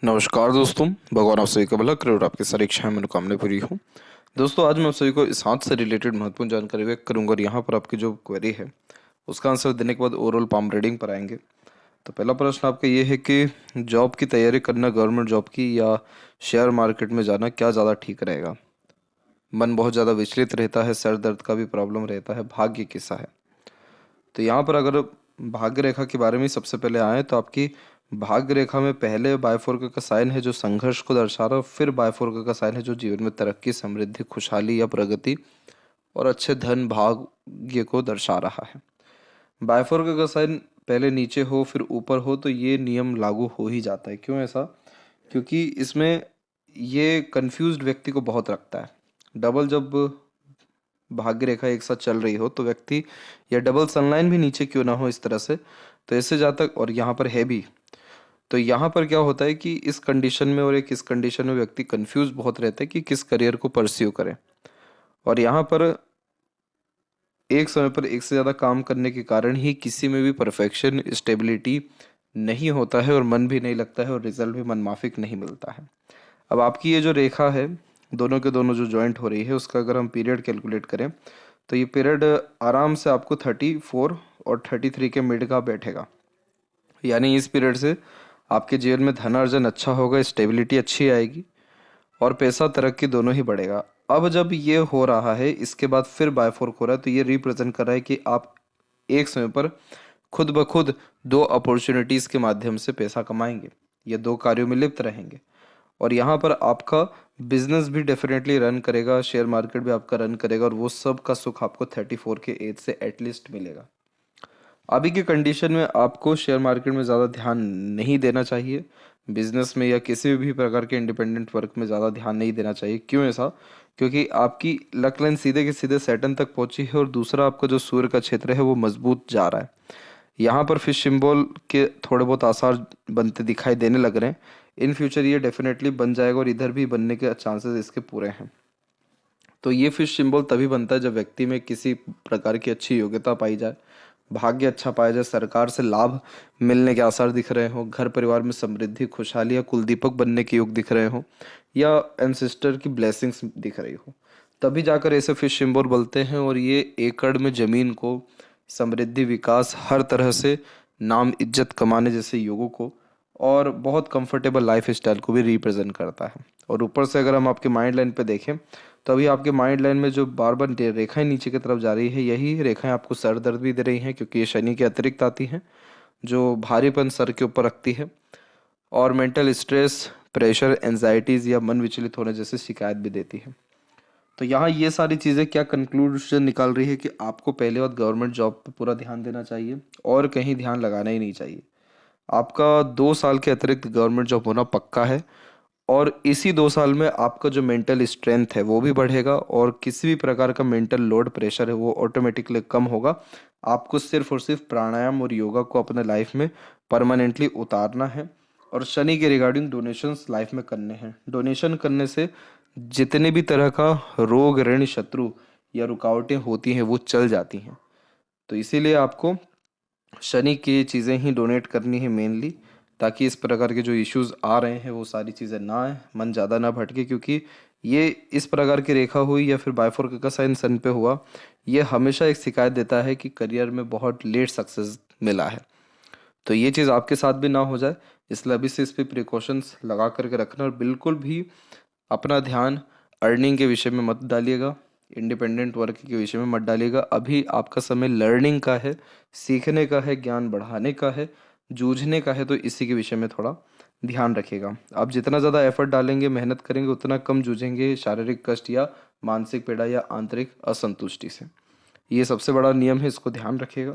नमस्कार दोस्तों। भगवान आप सभी का भला करे और आपकी सारी इच्छाएं मनोकामनाएं पूरी हो। दोस्तों, आज मैं आप सभी को इस हाथ से रिलेटेड महत्वपूर्ण जानकारी व्यक्त करूंगा और यहाँ पर आपकी जो क्वेरी है उसका आंसर देने के बाद ओवरऑल पाम रीडिंग पर आएंगे। तो पहला प्रश्न आपका ये है कि जॉब की तैयारी करना, गवर्नमेंट जॉब की या शेयर मार्केट में जाना, क्या ज़्यादा ठीक रहेगा? मन बहुत ज़्यादा विचलित रहता है, सर दर्द का भी प्रॉब्लम रहता है, भाग्य कैसा है? तो यहाँ पर अगर भाग्य रेखा के बारे में सबसे पहले आए तो आपकी भाग्य रेखा में पहले बायफोर्क का साइन है जो संघर्ष को दर्शा रहा है, फिर बायफोर्क का साइन है जो जीवन में तरक्की, समृद्धि, खुशहाली या प्रगति और अच्छे धन भाग्य को दर्शा रहा है। बायफोर्क का साइन पहले नीचे हो फिर ऊपर हो तो ये नियम लागू हो ही जाता है। क्यों ऐसा? क्योंकि इसमें ये कंफ्यूज्ड व्यक्ति को बहुत रखता है। डबल जब भाग्य रेखा एक साथ चल रही हो तो व्यक्ति, या डबल सनलाइन भी नीचे क्यों ना हो इस तरह से, तो ऐसे जातक, और यहाँ पर है भी, तो यहाँ पर क्या होता है कि इस कंडीशन में और एक इस कंडीशन में व्यक्ति कंफ्यूज बहुत रहता है कि किस करियर को परस्यू करे। और यहाँ पर एक समय पर एक से ज़्यादा काम करने के कारण ही किसी में भी परफेक्शन, स्टेबिलिटी नहीं होता है और मन भी नहीं लगता है और रिजल्ट भी मनमाफिक नहीं मिलता है। अब आपकी ये जो रेखा है, दोनों के दोनों जो जॉइंट हो रही है, उसका अगर हम पीरियड कैलकुलेट करें तो ये पीरियड आराम से आपको 34 और 33 के मिड का बैठेगा। यानी इस पीरियड से आपके जीवन में धन अर्जन अच्छा होगा, स्टेबिलिटी अच्छी आएगी और पैसा तरक्की दोनों ही बढ़ेगा। अब जब ये हो रहा है, इसके बाद फिर बायफोर्क हो रहा है, तो ये रिप्रेजेंट कर रहा है कि आप एक समय पर खुद ब खुद दो अपॉर्चुनिटीज के माध्यम से पैसा कमाएंगे या दो कार्यों में लिप्त रहेंगे। और यहाँ पर आपका बिजनेस भी डेफिनेटली रन करेगा, शेयर मार्केट भी आपका रन करेगा और वो सब का सुख आपको 34 के एज से एटलीस्ट मिलेगा। अभी की कंडीशन में आपको शेयर मार्केट में ज़्यादा ध्यान नहीं देना चाहिए, बिजनेस में या किसी भी प्रकार के इंडिपेंडेंट वर्क में ज़्यादा ध्यान नहीं देना चाहिए। क्यों ऐसा? क्योंकि आपकी लक लाइन सीधे के सीधे सैटर्न तक पहुंची है और दूसरा आपका जो सूर्य का क्षेत्र है वो मजबूत जा रहा है। यहाँ पर फिश सिंबल के थोड़े बहुत आसार बनते दिखाई देने लग रहे हैं। इन फ्यूचर ये डेफिनेटली बन जाएगा और इधर भी बनने के चांसेस इसके पूरे हैं। तो ये फिश सिंबल तभी बनता है जब व्यक्ति में किसी प्रकार की अच्छी योग्यता पाई जाए, भाग्य अच्छा पाया जाए, सरकार से लाभ मिलने के आसार दिख रहे हो, घर परिवार में समृद्धि, खुशहाली या कुलदीपक बनने के योग दिख रहे हो, या एंसेस्टर की ब्लेसिंग्स दिख रही हो, तभी जाकर ऐसे फिश सिंबल बोलते हैं। और ये एकड़ में जमीन को, समृद्धि, विकास, हर तरह से नाम इज्जत कमाने जैसे योगों को और बहुत कंफर्टेबल लाइफ स्टाइल को भी रिप्रेजेंट करता है। और ऊपर से अगर हम आपके माइंड लाइन पे देखें तो अभी आपके माइंड लाइन में जो बार बार रेखाएं नीचे की तरफ जा रही है, यही रेखाएं आपको सर दर्द भी दे रही हैं क्योंकि ये शनि के अतिरिक्त आती हैं जो भारीपन सर के ऊपर रखती है और मेंटल स्ट्रेस, प्रेशर, एंजाइटीज या मन विचलित होने जैसी शिकायत भी देती है। तो यहाँ ये सारी चीज़ें क्या कंक्लूजन निकाल रही है कि आपको पहले बात गवर्नमेंट जॉब पे पूरा ध्यान देना चाहिए और कहीं ध्यान लगाना ही नहीं चाहिए। आपका 2 साल के अतिरिक्त गवर्नमेंट जॉब होना पक्का है और इसी 2 साल में आपका जो मेंटल स्ट्रेंथ है वो भी बढ़ेगा और किसी भी प्रकार का मेंटल लोड, प्रेशर है वो ऑटोमेटिकली कम होगा। आपको सिर्फ और सिर्फ प्राणायाम और योगा को अपने लाइफ में परमानेंटली उतारना है और शनि के रिगार्डिंग डोनेशंस लाइफ में करने हैं। डोनेशन करने से जितने भी तरह का रोग, ऋण, शत्रु या रुकावटें होती हैं वो चल जाती हैं। तो इसीलिए आपको शनि की चीज़ें ही डोनेट करनी है मेनली, ताकि इस प्रकार के जो इश्यूज आ रहे हैं वो सारी चीज़ें ना आए, मन ज़्यादा ना भटके। क्योंकि ये इस प्रकार की रेखा हुई या फिर बायफोर्क का साइन सन पे हुआ, ये हमेशा एक शिकायत देता है कि करियर में बहुत लेट सक्सेस मिला है। तो ये चीज़ आपके साथ भी ना हो जाए, इसलिए अभी से इस पर प्रिकॉशंस लगा करके रखना और बिल्कुल भी अपना ध्यान अर्निंग के विषय में मत डालिएगा, इंडिपेंडेंट वर्क के विषय में मत डालिएगा। अभी आपका समय लर्निंग का है, सीखने का है, ज्ञान बढ़ाने का है, जूझने का है, तो इसी के विषय में थोड़ा ध्यान रखिएगा। आप जितना ज़्यादा एफर्ट डालेंगे, मेहनत करेंगे, उतना कम जूझेंगे शारीरिक कष्ट या मानसिक पीड़ा या आंतरिक असंतुष्टि से। ये सबसे बड़ा नियम है, इसको ध्यान रखिएगा।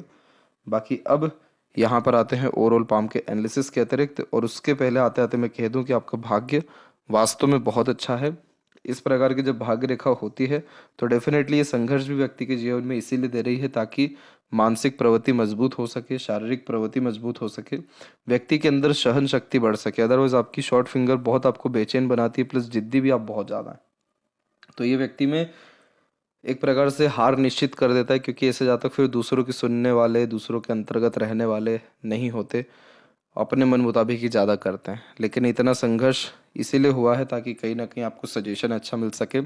बाकी अब यहाँ पर आते हैं ओवरऑल पाम के एनालिसिस के अतिरिक्त, और उसके पहले आते आते मैं कह दूं कि आपका भाग्य वास्तव में बहुत अच्छा है। इस प्रकार की जब भाग्य रेखा होती है तो डेफिनेटली ये संघर्ष भी व्यक्ति के जीवन में इसीलिए दे रही है ताकि मानसिक प्रवृत्ति मजबूत हो सके, शारीरिक प्रवृत्ति मजबूत हो सके, व्यक्ति के अंदर सहन शक्ति बढ़ सके। अदरवाइज आपकी शॉर्ट फिंगर बहुत आपको बेचैन बनाती है, प्लस जिद्दी भी आप बहुत ज़्यादा है। तो ये व्यक्ति में एक प्रकार से हार निश्चित कर देता है, क्योंकि ऐसे जहाँ तक फिर दूसरों की सुनने वाले, दूसरों के अंतर्गत रहने वाले नहीं होते अपने मन मुताबिक ही ज़्यादा करते हैं। लेकिन इतना संघर्ष इसीलिए हुआ है ताकि कहीं ना कहीं आपको सजेशन अच्छा मिल सके,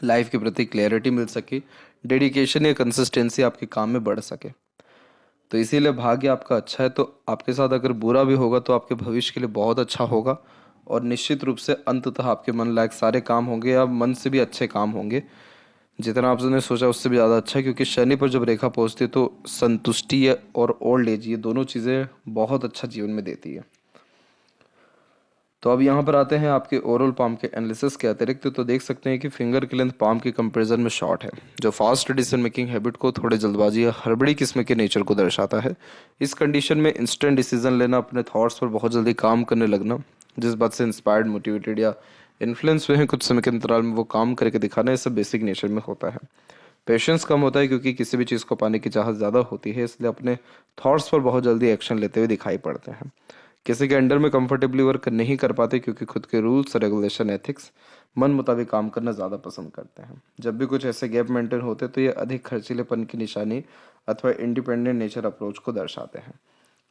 लाइफ के प्रति क्लैरिटी मिल सके, डेडिकेशन या कंसिस्टेंसी आपके काम में बढ़ सके। तो इसीलिए भाग्य आपका अच्छा है, तो आपके साथ अगर बुरा भी होगा तो आपके भविष्य के लिए बहुत अच्छा होगा, और निश्चित रूप से अंततः आपके मन लायक सारे काम होंगे या मन से भी अच्छे काम होंगे। जितना आपने सोचा उससे भी ज़्यादा अच्छा है, क्योंकि शनि पर जब रेखा पहुंचती है तो संतुष्टि और ओल्ड एज, ये दोनों चीज़ें बहुत अच्छा जीवन में देती है। तो अब यहाँ पर आते हैं आपके ओरल पाम के एनालिसिस के अतिरिक्त। तो देख सकते हैं कि फिंगर की लेंथ पाम के कंपैरिजन में शॉर्ट है, जो फास्ट डिसीजन मेकिंग हैबिट को, थोड़े जल्दबाजी या हड़बड़ी किस्म के नेचर को दर्शाता है। इस कंडीशन में इंस्टेंट डिसीजन लेना, अपने थॉट्स पर बहुत जल्दी काम करने लगना, जिस बात से इंस्पायर्ड, मोटिवेटेड या इन्फ्लुएंस हुए हैं कुछ समय के अंतराल में वो काम करके दिखाना, ये सब बेसिक नेचर में होता है। पेशेंस कम होता है क्योंकि किसी भी चीज़ को पाने की चाहत ज़्यादा होती है, इसलिए अपने थॉट्स पर बहुत जल्दी एक्शन लेते हुए दिखाई पड़ते हैं। किसी के अंडर में कंफर्टेबली वर्क नहीं कर पाते क्योंकि खुद के रूल्स, रेगुलेशन, एथिक्स, मन मुताबिक काम करना ज़्यादा पसंद करते हैं। जब भी कुछ ऐसे गैप मेंटेन होते तो ये अधिक खर्चीलेपन की निशानी अथवा इंडिपेंडेंट नेचर अप्रोच को दर्शाते हैं।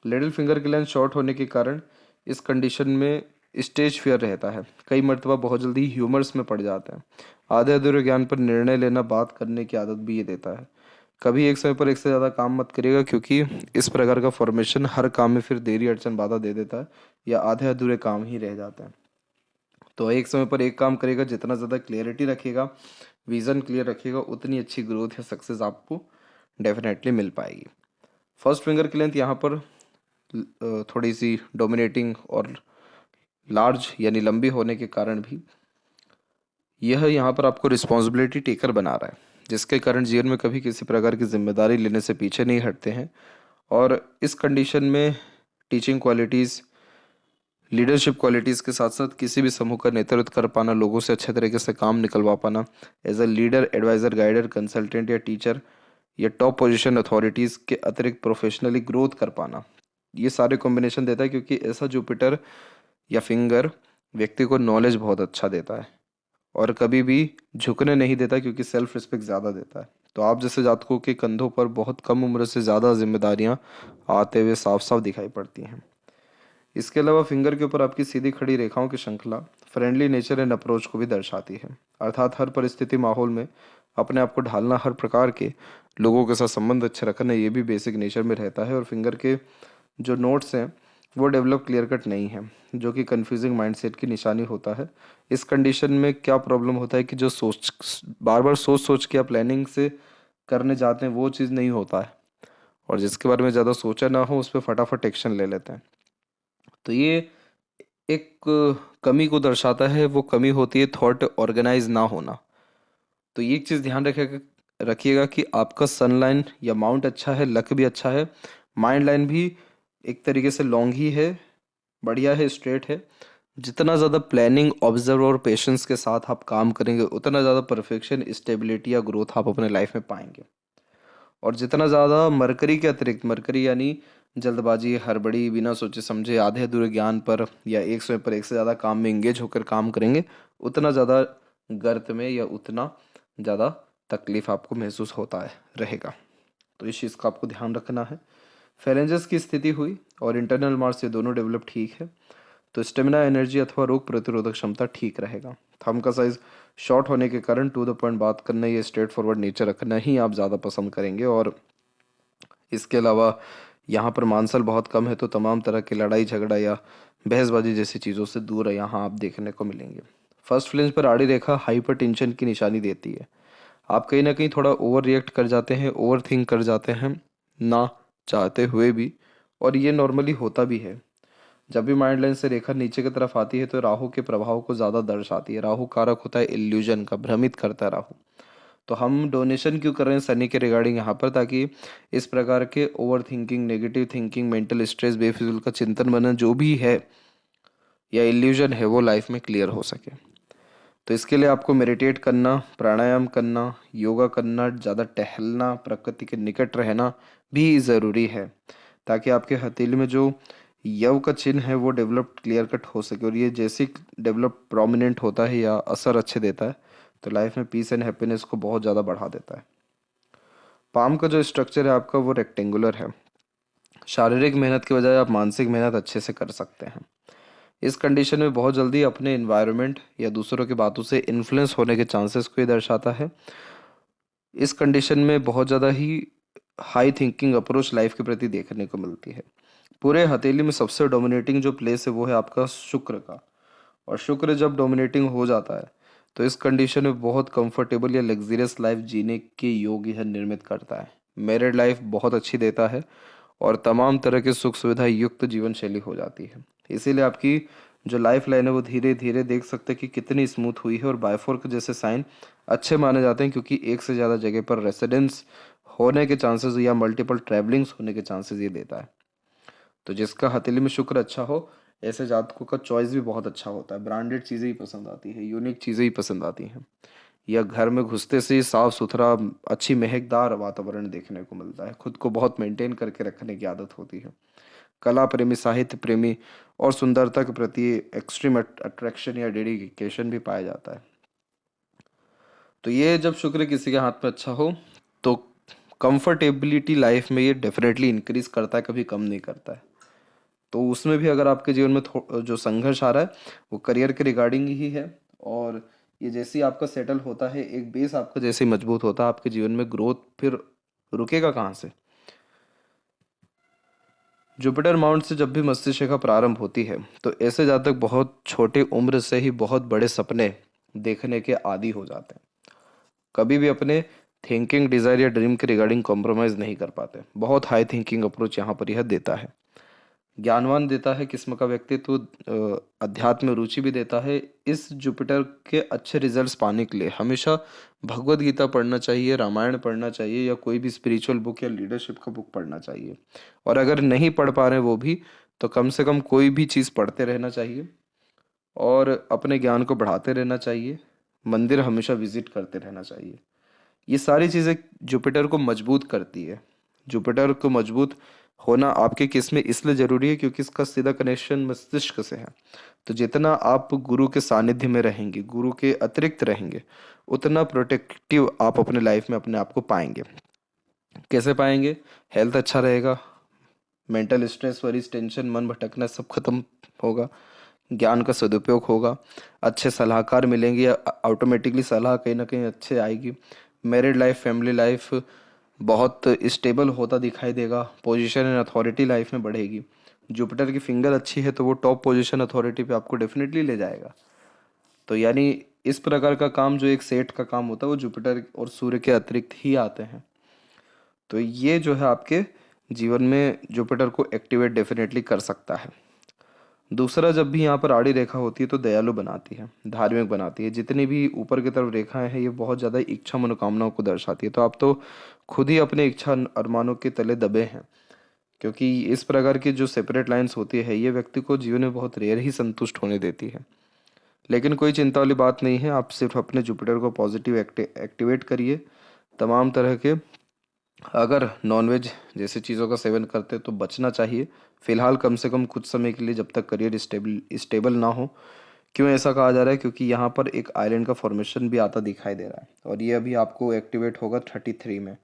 लिटिल फिंगर की लेंथ शॉर्ट होने के कारण इस कंडीशन में स्टेज फियर रहता है। कई मर्तबा बहुत जल्दी ह्यूमर्स में पड़ जाते हैं। आधे अधूरे ज्ञान पर निर्णय लेना, बात करने की आदत भी ये देता है। कभी एक समय पर एक से ज़्यादा काम मत करिएगा, क्योंकि इस प्रकार का फॉर्मेशन हर काम में फिर देरी, अड़चन, बाधा दे देता है या आधे अधूरे काम ही रह जाते हैं। तो एक समय पर एक काम करेगा, जितना ज़्यादा क्लियरिटी रखिएगा, विज़न क्लियर रखिएगा, उतनी अच्छी ग्रोथ या सक्सेस आपको डेफिनेटली मिल पाएगी। फर्स्ट फिंगर की लेंथ यहाँ पर थोड़ी सी डोमिनेटिंग और लार्ज यानी लंबी होने के कारण भी यह यहाँ पर आपको रिस्पॉन्सिबिलिटी टेकर बना रहा है, जिसके कारण जीवन में कभी किसी प्रकार की जिम्मेदारी लेने से पीछे नहीं हटते हैं। और इस कंडीशन में टीचिंग क्वालिटीज़, लीडरशिप क्वालिटीज़ के साथ साथ किसी भी समूह का नेतृत्व कर पाना, लोगों से अच्छे तरीके से काम निकलवा पाना, as a leader, adviser, guider, consultant या टीचर या टॉप पोजीशन अथॉरिटीज़ के अतिरिक्त प्रोफेशनली ग्रोथ कर पाना, ये सारे कॉम्बिनेशन देता है। क्योंकि ऐसा जुपिटर या फिंगर व्यक्ति को नॉलेज बहुत अच्छा देता है और कभी भी झुकने नहीं देता, क्योंकि सेल्फ रिस्पेक्ट ज़्यादा देता है। तो आप जैसे जातकों के कंधों पर बहुत कम उम्र से ज़्यादा जिम्मेदारियां आते हुए साफ साफ दिखाई पड़ती हैं। इसके अलावा फिंगर के ऊपर आपकी सीधी खड़ी रेखाओं की श्रृंखला फ्रेंडली नेचर एंड अप्रोच को भी दर्शाती है, अर्थात हर परिस्थिति, माहौल में अपने आप को ढालना, हर प्रकार के लोगों के साथ संबंध अच्छे रखना, ये भी बेसिक नेचर में रहता है। और फिंगर के जो नोट्स हैं वो डेवलप क्लियर कट नहीं है, जो कि कंफ्यूजिंग माइंडसेट की निशानी होता है। इस कंडीशन में क्या प्रॉब्लम होता है कि जो बार बार सोच सोच के आप प्लानिंग से करने जाते हैं वो चीज़ नहीं होता है, और जिसके बारे में ज़्यादा सोचा ना हो उस पर फटाफट एक्शन ले लेते हैं। तो ये एक कमी को दर्शाता है। वो कमी होती है थॉट ऑर्गेनाइज ना होना। तो ये एक चीज़ ध्यान रखिएगा रखिएगा कि आपका सन लाइन या माउंट अच्छा है, लक भी अच्छा है, माइंड लाइन भी एक तरीके से लॉन्ग ही है, बढ़िया है, स्ट्रेट है। जितना ज़्यादा प्लानिंग, ऑब्जर्व और पेशेंस के साथ आप काम करेंगे, उतना ज़्यादा परफेक्शन, स्टेबिलिटी या ग्रोथ आप अपने लाइफ में पाएंगे। और जितना ज़्यादा मरकरी के अतिरिक्त, मरकरी यानी जल्दबाजी, हड़बड़ी, बिना सोचे समझे, आधे अधूरे ज्ञान पर या एक समय पर एक से ज़्यादा काम में इंगेज होकर काम करेंगे, उतना ज़्यादा गर्त में या उतना ज़्यादा तकलीफ आपको महसूस होता है रहेगा। तो इस चीज़ का आपको ध्यान रखना है। फेरेंजस की स्थिति हुई और इंटरनल मार्स, ये दोनों डेवलप ठीक है, तो स्टेमिना, एनर्जी अथवा रोग प्रतिरोधक क्षमता ठीक रहेगा। थंब का साइज शॉर्ट होने के कारण टू द पॉइंट बात करना, ये स्ट्रेट फॉरवर्ड नेचर रखना ही आप ज़्यादा पसंद करेंगे। और इसके अलावा यहाँ पर मानसल बहुत कम है, तो तमाम तरह की लड़ाई झगड़ा या बहसबाजी जैसी चीज़ों से दूर है यहाँ आप देखने को मिलेंगे। फर्स्ट फ्लेंज पर आड़ी रेखा हाइपर टेंशन की निशानी देती है। आप कहीं ना कहीं थोड़ा ओवर रिएक्ट कर जाते हैं, ओवर थिंक कर जाते हैं ना चाहते हुए भी, और ये नॉर्मली होता भी है। जब भी माइंड लाइन से रेखा नीचे की तरफ आती है तो राहु के प्रभाव को ज़्यादा दर्शाती है। राहु कारक होता है इल्यूजन का, भ्रमित करता है राहु। तो हम डोनेशन क्यों कर रहे हैं शनि के रिगार्डिंग यहाँ पर, ताकि इस प्रकार के over thinking, negative thinking, mental stress, बेफिजूल का चिंतन बनना जो भी है या इल्यूजन है वो लाइफ में क्लियर हो सके। तो इसके लिए आपको मेडिटेट करना, प्राणायाम करना, योगा करना, ज़्यादा टहलना, प्रकृति के निकट रहना भी ज़रूरी है, ताकि आपके हथेली में जो यव का चिन्ह है वो डेवलप क्लियर कट हो सके। और ये जैसे डेवलप प्रोमिनेंट होता है या असर अच्छे देता है, तो लाइफ में पीस एंड हैप्पीनेस को बहुत ज़्यादा बढ़ा देता है। पाम का जो स्ट्रक्चर है आपका वो रेक्टेंगुलर है, शारीरिक मेहनत के बजाय आप मानसिक मेहनत अच्छे से कर सकते हैं। इस कंडीशन में बहुत जल्दी अपने इन्वायरमेंट या दूसरों की बातों से इन्फ्लुएंस होने के चांसेस को ये दर्शाता है। इस कंडीशन में बहुत ज़्यादा ही हाई थिंकिंग अप्रोच लाइफ के प्रति देखने को मिलती है। पूरे हथेली में सबसे डोमिनेटिंग जो प्लेस है वो है आपका शुक्र का, और शुक्र जब डोमिनेटिंग हो जाता है तो इस कंडीशन में बहुत कंफर्टेबल या लग्जरियस लाइफ जीने के योग्य यह निर्मित करता है। मैरिड लाइफ बहुत अच्छी देता है और तमाम तरह के सुख सुविधा युक्त जीवन शैली हो जाती है। इसीलिए आपकी जो लाइफ लाइन है वो धीरे धीरे देख सकते हैं कि कितनी स्मूथ हुई है, और बायफोर्क जैसे साइन अच्छे माने जाते हैं क्योंकि एक से ज़्यादा जगह पर रेसिडेंस होने के चांसेस या मल्टीपल ट्रैवलिंग्स होने के चांसेस ये देता है। तो जिसका हथेली में शुक्र अच्छा हो, ऐसे जातकों का चॉइस भी बहुत अच्छा होता है। ब्रांडेड चीज़ें ही पसंद आती है, यूनिक चीज़ें ही पसंद आती हैं, या घर में घुसते से ही साफ सुथरा अच्छी महकदार वातावरण देखने को मिलता है। खुद को बहुत मेंटेन करके रखने की आदत होती है। कला प्रेमी, साहित्य प्रेमी और सुंदरता के प्रति एक्सट्रीम अट्रैक्शन या डेडिकेशन भी पाया जाता है। तो ये जब शुक्र किसी के हाथ में अच्छा हो तो कंफर्टेबिलिटी लाइफ में ये डेफिनेटली इंक्रीज करता है, कभी कम नहीं करता है। तो उसमें भी अगर आपके जीवन में जो संघर्ष आ रहा है वो करियर के रिगार्डिंग ही है, और ये जैसे ही आपका सेटल होता है, एक बेस आपका जैसे ही मजबूत होता है, आपके जीवन में ग्रोथ फिर रुकेगा कहाँ से। जुपिटर माउंट से जब भी मस्तिष्क रेखा प्रारंभ होती है तो ऐसे जातक बहुत छोटे उम्र से ही बहुत बड़े सपने देखने के आदी हो जाते हैं। कभी भी अपने थिंकिंग, डिजायर या ड्रीम के रिगार्डिंग कॉम्प्रोमाइज नहीं कर पाते। बहुत हाई थिंकिंग अप्रोच यहाँ पर यह देता है। ज्ञानवान देता है किस्म का व्यक्तित्व, अध्यात्म में रुचि भी देता है। इस जुपिटर के अच्छे रिजल्ट्स पाने के लिए हमेशा भगवत गीता पढ़ना चाहिए, रामायण पढ़ना चाहिए, या कोई भी स्पिरिचुअल बुक या लीडरशिप का बुक पढ़ना चाहिए। और अगर नहीं पढ़ पा रहे वो भी, तो कम से कम कोई भी चीज़ पढ़ते रहना चाहिए और अपने ज्ञान को बढ़ाते रहना चाहिए। मंदिर हमेशा विजिट करते रहना चाहिए। ये सारी चीज़ें जुपिटर को मजबूत करती है। जुपिटर को मजबूत होना आपके केस में इसलिए ज़रूरी है क्योंकि इसका सीधा कनेक्शन मस्तिष्क से है। तो जितना आप गुरु के सानिध्य में रहेंगे, गुरु के अतिरिक्त रहेंगे, उतना प्रोटेक्टिव आप अपने लाइफ में अपने आप को पाएंगे। कैसे पाएंगे? हेल्थ अच्छा रहेगा, मेंटल स्ट्रेस, वरीज, टेंशन, मन भटकना सब खत्म होगा, ज्ञान का सदुपयोग होगा, अच्छे सलाहकार मिलेंगे या ऑटोमेटिकली सलाह कहीं ना कहीं अच्छे आएगी। मैरिड लाइफ, फैमिली लाइफ बहुत स्टेबल होता दिखाई देगा। पोजीशन एंड अथॉरिटी लाइफ में बढ़ेगी। जुपिटर की फिंगर अच्छी है तो वो टॉप पोजीशन अथॉरिटी पे आपको डेफिनेटली ले जाएगा। तो यानी इस प्रकार का काम जो एक सेठ का काम होता है वो जुपिटर और सूर्य के अतिरिक्त ही आते हैं। तो ये जो है आपके जीवन में जुपिटर को एक्टिवेट डेफिनेटली कर सकता है। दूसरा, जब भी यहाँ पर आड़ी रेखा होती है तो दयालु बनाती है, धार्मिक बनाती है। जितनी भी ऊपर की तरफ रेखाएं हैं ये बहुत ज़्यादा इच्छा मनोकामनाओं को दर्शाती है। तो आप तो खुद ही अपने इच्छा अरमानों के तले दबे हैं, क्योंकि इस प्रकार की जो सेपरेट लाइंस होती है ये व्यक्ति को जीवन में बहुत रेयर ही संतुष्ट होने देती है। लेकिन कोई चिंता वाली बात नहीं है, आप सिर्फ अपने जुपिटर को पॉजिटिव एक्टिवेट करिए। तमाम तरह के, अगर नॉनवेज जैसी चीज़ों का सेवन करते हैं तो बचना चाहिए फिलहाल, कम से कम कुछ समय के लिए, जब तक करियर स्टेबल ना हो। क्यों ऐसा कहा जा रहा है? क्योंकि यहाँ पर एक आइलैंड का फॉर्मेशन भी आता दिखाई दे रहा है और ये अभी आपको एक्टिवेट होगा 33 में।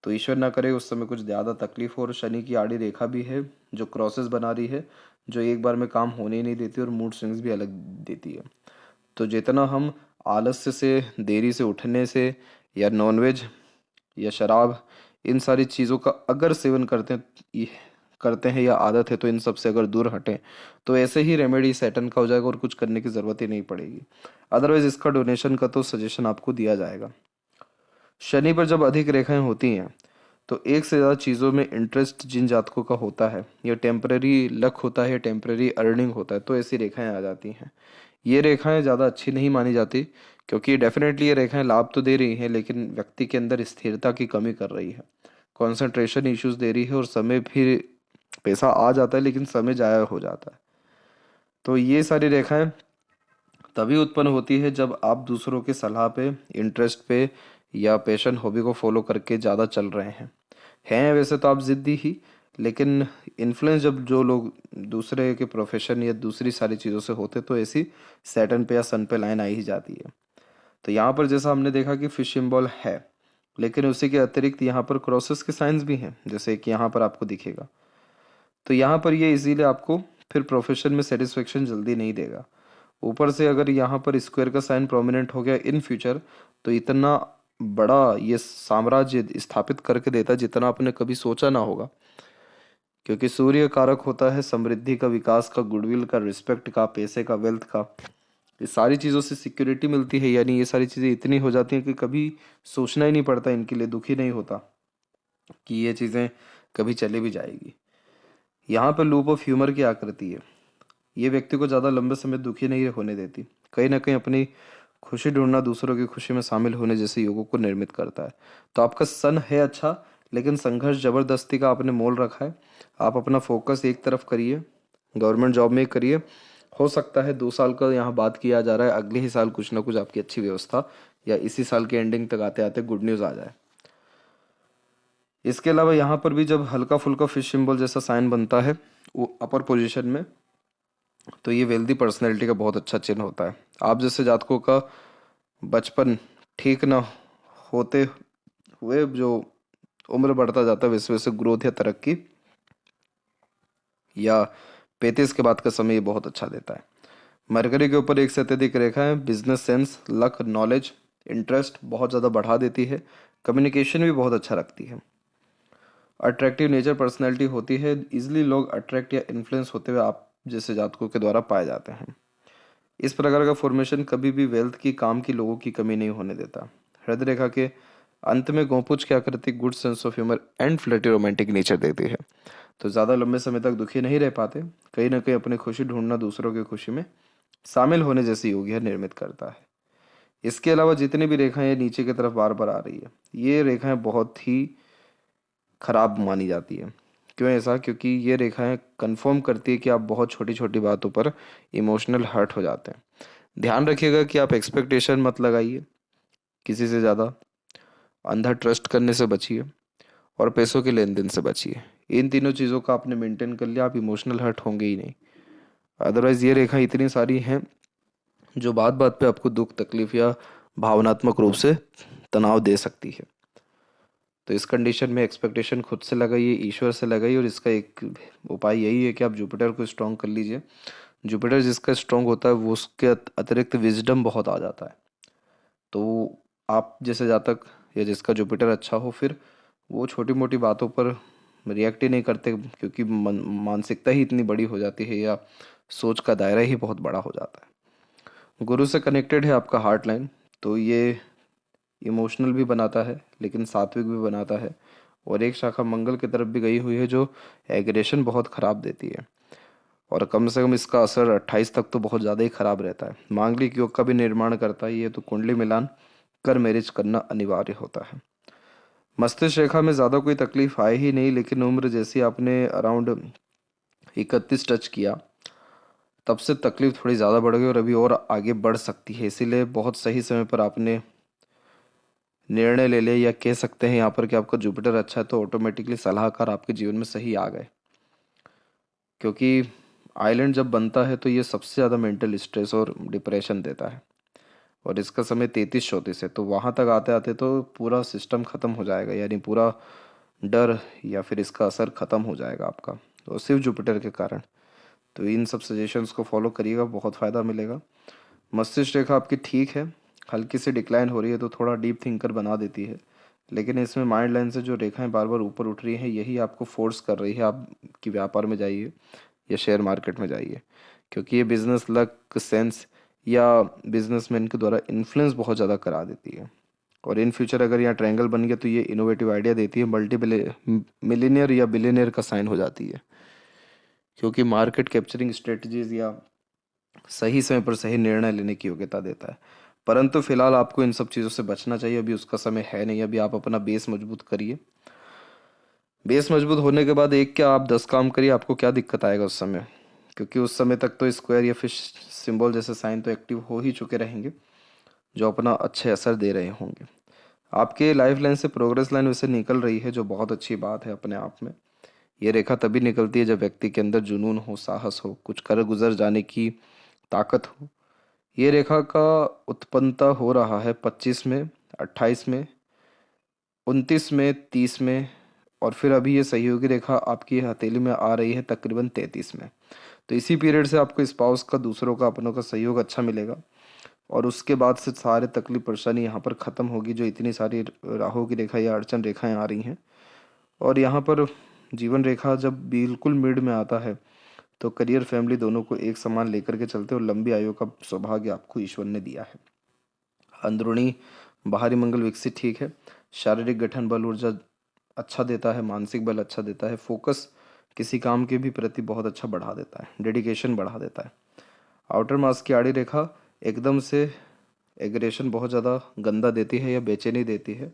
तो ईश्वर ना करे उस समय कुछ ज़्यादा तकलीफ हो। और शनि की आड़ी रेखा भी है जो क्रॉसेस बना रही है, जो एक बार में काम होने ही नहीं देती और मूड स्विंग्स भी अलग देती है। तो जितना हम आलस्य से, देरी से उठने से, या नॉनवेज या शराब, इन सारी चीज़ों का अगर सेवन करते हैं या आदत है, तो इन सब से अगर दूर हटें तो ऐसे ही रेमेडी सेटन का हो जाएगा और कुछ करने की ज़रूरत ही नहीं पड़ेगी। अदरवाइज इसका डोनेशन का तो सजेशन आपको दिया जाएगा। शनि पर जब अधिक रेखाएं होती हैं तो एक से ज़्यादा चीज़ों में इंटरेस्ट जिन जातकों का होता है, या टेम्पररी लक होता है, टेम्पररी अर्निंग होता है, तो ऐसी रेखाएं आ जाती हैं। ये रेखाएं ज़्यादा अच्छी नहीं मानी जाती क्योंकि डेफिनेटली ये रेखाएं लाभ तो दे रही हैं लेकिन व्यक्ति के अंदर स्थिरता की कमी कर रही है, कंसंट्रेशन इश्यूज दे रही है, और समय भी, पैसा आ जाता है लेकिन समय जाया हो जाता है। तो ये सारी रेखाएं तभी उत्पन्न होती है जब आप दूसरों की सलाह पे, इंटरेस्ट पे या पैशन, हॉबी को फॉलो करके ज़्यादा चल रहे हैं वैसे तो आप ज़िद्दी ही, लेकिन इन्फ्लुएंस जब जो लोग दूसरे के प्रोफेशन या दूसरी सारी चीज़ों से होते तो ऐसी सैटर्न पे या सन पे लाइन आई ही जाती है। तो यहाँ पर जैसा हमने देखा कि फिश सिंबल है, लेकिन उसी के अतिरिक्त यहाँ पर क्रॉसेस के साइंस भी हैं, जैसे कि यहाँ पर आपको दिखेगा। तो यहाँ पर ये इसीलिए आपको फिर प्रोफेशन में सेटिस्फेक्शन जल्दी नहीं देगा। ऊपर से अगर यहाँ पर स्क्वायर का साइन प्रोमिनेंट हो गया इन फ्यूचर, तो इतना बड़ा ये साम्राज्य स्थापित करके देता है जितना आपने कभी सोचा ना होगा। क्योंकि सूर्य कारक होता है समृद्धि का, विकास का, गुडविल का, रिस्पेक्ट का, पैसे का, वेल्थ का। ये सारी चीज़ों से सिक्योरिटी मिलती है, यानी ये सारी चीज़ें इतनी हो जाती हैं कि कभी सोचना ही नहीं पड़ता, इनके लिए दुखी नहीं होता कि ये चीज़ें कभी चली भी जाएगी। यहाँ पर लूप ऑफ ह्यूमर की आकृति है। ये व्यक्ति को ज़्यादा लंबे समय दुखी नहीं होने देती, कहीं ना कहीं अपनी खुशी ढूंढना दूसरों की खुशी में शामिल होने जैसे योगों को निर्मित करता है। तो आपका सन है अच्छा, लेकिन संघर्ष जबरदस्ती का आपने मोल रखा है। आप अपना फोकस एक तरफ करिए, गवर्नमेंट जॉब में करिए। हो सकता है 2 साल का यहाँ बात किया जा रहा है, अगले ही साल कुछ ना कुछ आपकी अच्छी व्यवस्था या इसी साल के एंडिंग तक आते आते गुड न्यूज़ आ जाए। इसके अलावा यहाँ पर भी जब हल्का फुल्का फिश सिंबल जैसा साइन बनता है वो अपर पोजीशन में, तो ये वेल्दी पर्सनैलिटी का बहुत अच्छा चिन्ह होता है। आप जैसे जातकों का बचपन ठीक ना होते हुए जो उम्र बढ़ता जाता है, वैसे वैसे ग्रोथ या तरक्की या 35 के बाद का समय ये बहुत अच्छा देता है। मरकरी के ऊपर एक से अत्यधिक रेखा है, business sense, luck, knowledge, interest बहुत ज़्यादा बढ़ा देती है। कम्युनिकेशन भी बहुत अच्छा रखती है। अट्रैक्टिव नेचर पर्सनैलिटी होती है, इजिली लोग अट्रैक्ट या इन्फ्लुएंस होते हुए आप जैसे जातकों के द्वारा पाए जाते हैं। इस प्रकार का फॉर्मेशन कभी भी वेल्थ की, काम की, लोगों की कमी नहीं होने देता। हृदय रेखा के अंत में गोपुच की आकृति good sense of humour and flirty romantic nature देती है। तो ज़्यादा लंबे समय तक दुखी नहीं रह पाते, कहीं ना कहीं अपनी खुशी ढूंढना दूसरों की खुशी में शामिल होने जैसी योग्य निर्मित करता है। इसके अलावा जितनी भी रेखाएं ये नीचे की तरफ बार बार आ रही है, ये रेखाएं बहुत ही खराब मानी जाती है। क्यों ऐसा? क्योंकि ये रेखाएं कंफर्म करती है कि आप बहुत छोटी छोटी बातों पर इमोशनल हर्ट हो जाते हैं। ध्यान रखिएगा कि आप एक्सपेक्टेशन मत लगाइए किसी से ज़्यादा, अंधा ट्रस्ट करने से बचिए और पैसों के लेन देन से बचिए। इन तीनों चीज़ों का आपने मेंटेन कर लिया, आप इमोशनल हर्ट होंगे ही नहीं। अदरवाइज ये रेखा इतनी सारी हैं जो बात बात पे आपको दुख, तकलीफ या भावनात्मक रूप से तनाव दे सकती है। तो इस कंडीशन में एक्सपेक्टेशन खुद से लगाइए, ईश्वर से लगाइए, और इसका एक उपाय यही है कि आप जुपिटर को स्ट्रॉन्ग कर लीजिए। जुपिटर जिसका स्ट्रॉन्ग होता है वो उसके अतिरिक्त विजडम बहुत आ जाता है। तो आप जैसे जातक या जिसका जुपिटर अच्छा हो, फिर वो छोटी मोटी बातों पर रिएक्ट ही नहीं करते, क्योंकि मानसिकता ही इतनी बड़ी हो जाती है या सोच का दायरा ही बहुत बड़ा हो जाता है। गुरु से कनेक्टेड है आपका हार्ट लाइन, तो ये इमोशनल भी बनाता है लेकिन सात्विक भी बनाता है। और एक शाखा मंगल की तरफ भी गई हुई है जो एग्रेशन बहुत ख़राब देती है, और कम से कम इसका असर 28 तक तो बहुत ज़्यादा ही खराब रहता है। मांगलिक योग का भी निर्माण करता है ये, तो कुंडली मिलान कर मैरिज करना अनिवार्य होता है। मस्तिष्क रेखा में ज़्यादा कोई तकलीफ आए ही नहीं, लेकिन उम्र जैसी आपने अराउंड 31 टच किया तब से तकलीफ थोड़ी ज़्यादा बढ़ गई और अभी और आगे बढ़ सकती है। इसीलिए बहुत सही समय पर आपने निर्णय ले लिया, या कह सकते हैं यहाँ पर कि आपका जुपिटर अच्छा है तो ऑटोमेटिकली सलाहकार आपके जीवन में सही आ गए। क्योंकि आइलैंड जब बनता है तो ये सबसे ज़्यादा मेंटल स्ट्रेस और डिप्रेशन देता है, और इसका समय 33-34 है, तो वहाँ तक आते आते तो पूरा सिस्टम ख़त्म हो जाएगा, यानी पूरा डर या फिर इसका असर ख़त्म हो जाएगा आपका, तो सिर्फ जुपिटर के कारण। तो इन सब सजेशंस को फॉलो करिएगा, बहुत फ़ायदा मिलेगा। मस्तिष्क रेखा आपकी ठीक है, हल्की सी डिक्लाइन हो रही है तो थोड़ा डीप थिंकर बना देती है, लेकिन इसमें माइंड लाइन से जो रेखाएं बार बार ऊपर उठ रही हैं यही आपको फोर्स कर रही है आप कि व्यापार में जाइए या शेयर मार्केट में जाइए, क्योंकि ये बिजनेस लक, सेंस या बिजनेसमैन के द्वारा इन्फ्लुएंस बहुत ज़्यादा करा देती है। और इन फ्यूचर अगर यहाँ ट्रायंगल बन गया तो ये इनोवेटिव आइडिया देती है, मल्टी मिलीनियर या बिलीनियर का साइन हो जाती है, क्योंकि मार्केट कैप्चरिंग स्ट्रेटजीज या सही समय पर सही निर्णय लेने की योग्यता देता है। परंतु फिलहाल आपको इन सब चीज़ों से बचना चाहिए, अभी उसका समय है नहीं। अभी आप अपना बेस मजबूत करिए। बेस मजबूत होने के बाद एक क्या आप 10 काम करिए, आपको क्या दिक्कत आएगा उस समय, क्योंकि उस समय तक तो स्क्वायर या फिश सिंबल जैसे साइन तो एक्टिव हो ही चुके रहेंगे जो अपना अच्छे असर दे रहे होंगे। आपके लाइफ लाइन से प्रोग्रेस लाइन वैसे निकल रही है, जो बहुत अच्छी बात है अपने आप में। ये रेखा तभी निकलती है जब व्यक्ति के अंदर जुनून हो, साहस हो, कुछ कर गुजर जाने की ताकत हो। ये रेखा का उत्पन्नता हो रहा है 25 में, 28 में, 29 में, 30 में और फिर अभी ये सहयोगी रेखा आपकी हथेली में आ रही है तकरीबन 33 में। तो इसी पीरियड से आपको स्पाउस का, दूसरों का, अपनों का सहयोग अच्छा मिलेगा और उसके बाद से सारे तकलीफ परेशानी यहाँ पर ख़त्म होगी, जो इतनी सारी राहु की रेखा या अड़चन रेखाएं आ रही हैं। और यहाँ पर जीवन रेखा जब बिल्कुल मिड में आता है तो करियर फैमिली दोनों को एक समान लेकर के चलते और लंबी आयु का सौभाग्य आपको ईश्वर ने दिया है। अंदरूनी बाहरी मंगल विकसित ठीक है, शारीरिक गठन बल ऊर्जा अच्छा देता है, मानसिक बल अच्छा देता है, फोकस किसी काम के भी प्रति बहुत अच्छा बढ़ा देता है, डेडिकेशन बढ़ा देता है। आउटर मास की आड़ी रेखा एकदम से एग्रेशन बहुत ज़्यादा गंदा देती है या बेचैनी देती है,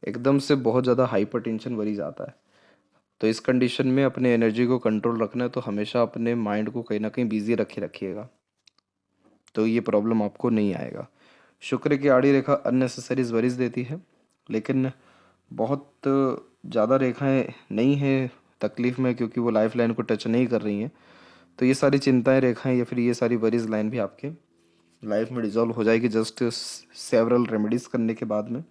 एकदम से बहुत ज़्यादा हाइपर टेंशन वरीज आता है। तो इस कंडीशन में अपने एनर्जी को कंट्रोल रखना है, तो हमेशा अपने माइंड को कहीं ना कहीं बिजी रखिएगा, तो ये प्रॉब्लम आपको नहीं आएगा। शुक्र की आड़ी रेखा अननेसेसरीज वरीज देती है, लेकिन बहुत ज़्यादा रेखाएं नहीं हैं तकलीफ़ में, क्योंकि वो लाइफ लाइन को टच नहीं कर रही हैं। तो ये सारी चिंताएं रेखाएं या फिर ये सारी वरीज लाइन भी आपके लाइफ में डिजॉल्व हो जाएगी जस्ट सेवरल रेमेडीज करने के बाद में।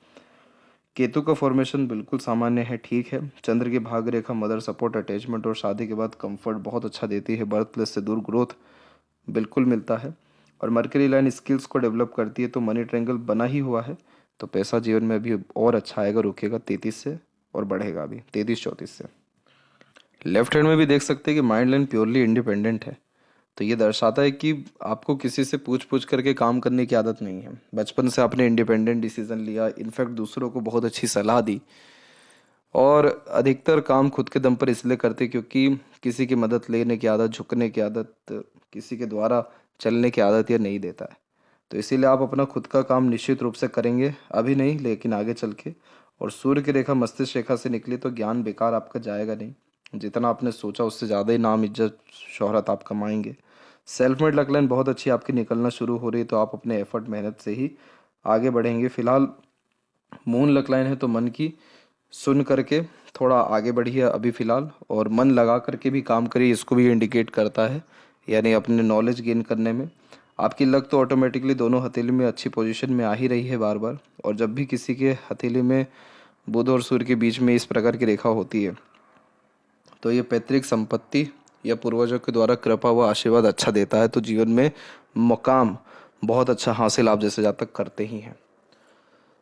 केतु का फॉर्मेशन बिल्कुल सामान्य है, ठीक है। चंद्र की भाग रेखा मदर सपोर्ट, अटैचमेंट और शादी के बाद कंफर्ट बहुत अच्छा देती है। बर्थ प्लेस से दूर ग्रोथ बिल्कुल मिलता है। और मरकरी लाइन स्किल्स को डेवलप करती है, तो मनी ट्रायंगल बना ही हुआ है, तो पैसा जीवन में अभी और अच्छा आएगा, रुकेगा 33 से और बढ़ेगा अभी 33-34 से। लेफ्ट हैंड में भी देख सकते हैं कि माइंड लाइन प्योरली इंडिपेंडेंट है, तो ये दर्शाता है कि आपको किसी से पूछ पूछ करके काम करने की आदत नहीं है। बचपन से आपने इंडिपेंडेंट डिसीजन लिया, इनफैक्ट दूसरों को बहुत अच्छी सलाह दी, और अधिकतर काम खुद के दम पर इसलिए करते क्योंकि किसी की मदद लेने की आदत, झुकने की आदत, किसी के द्वारा चलने की आदत ये नहीं देता है। तो इसीलिए आप अपना खुद का काम निश्चित रूप से करेंगे, अभी नहीं लेकिन आगे चल के। और सूर्य की रेखा मस्तिष्क रेखा से निकली, तो ज्ञान बेकार आपका जाएगा नहीं, जितना आपने सोचा उससे ज़्यादा ही नाम, इज्जत, शोहरत आप कमाएंगे। सेल्फ मेड लक लाइन बहुत अच्छी आपकी निकलना शुरू हो रही है, तो आप अपने एफर्ट, मेहनत से ही आगे बढ़ेंगे। फिलहाल मून लक लाइन है, तो मन की सुन करके थोड़ा आगे बढ़िए अभी फ़िलहाल, और मन लगा करके भी काम करिए, इसको भी इंडिकेट करता है, यानी अपने नॉलेज गेन करने में। आपकी लक तो ऑटोमेटिकली दोनों हथेली में अच्छी पोजीशन में आ ही रही है बार बार। और जब भी किसी के हथेली में बुध और सूर्य के बीच में इस प्रकार की रेखा होती है, तो ये पैतृक संपत्ति या पूर्वजों के द्वारा कृपा व आशीर्वाद अच्छा देता है, तो जीवन में मुकाम बहुत अच्छा हासिल आप जैसे जातक करते ही हैं।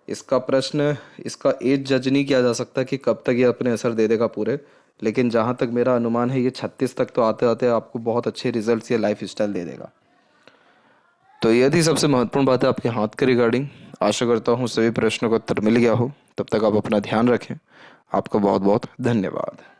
इसका एज जज नहीं किया जा सकता कि कब तक ये अपने असर दे देगा पूरे, लेकिन जहाँ तक मेरा अनुमान है, ये 36 तक तो आते आते आपको बहुत अच्छे रिजल्ट्स या लाइफ स्टाइल दे देगा। तो ये थी सबसे महत्वपूर्ण बात है आपके हाथ के रिगार्डिंग। आशा करता हूँ सभी प्रश्नों का उत्तर मिल गया हो। तब तक आप अपना ध्यान रखें। आपका बहुत बहुत धन्यवाद।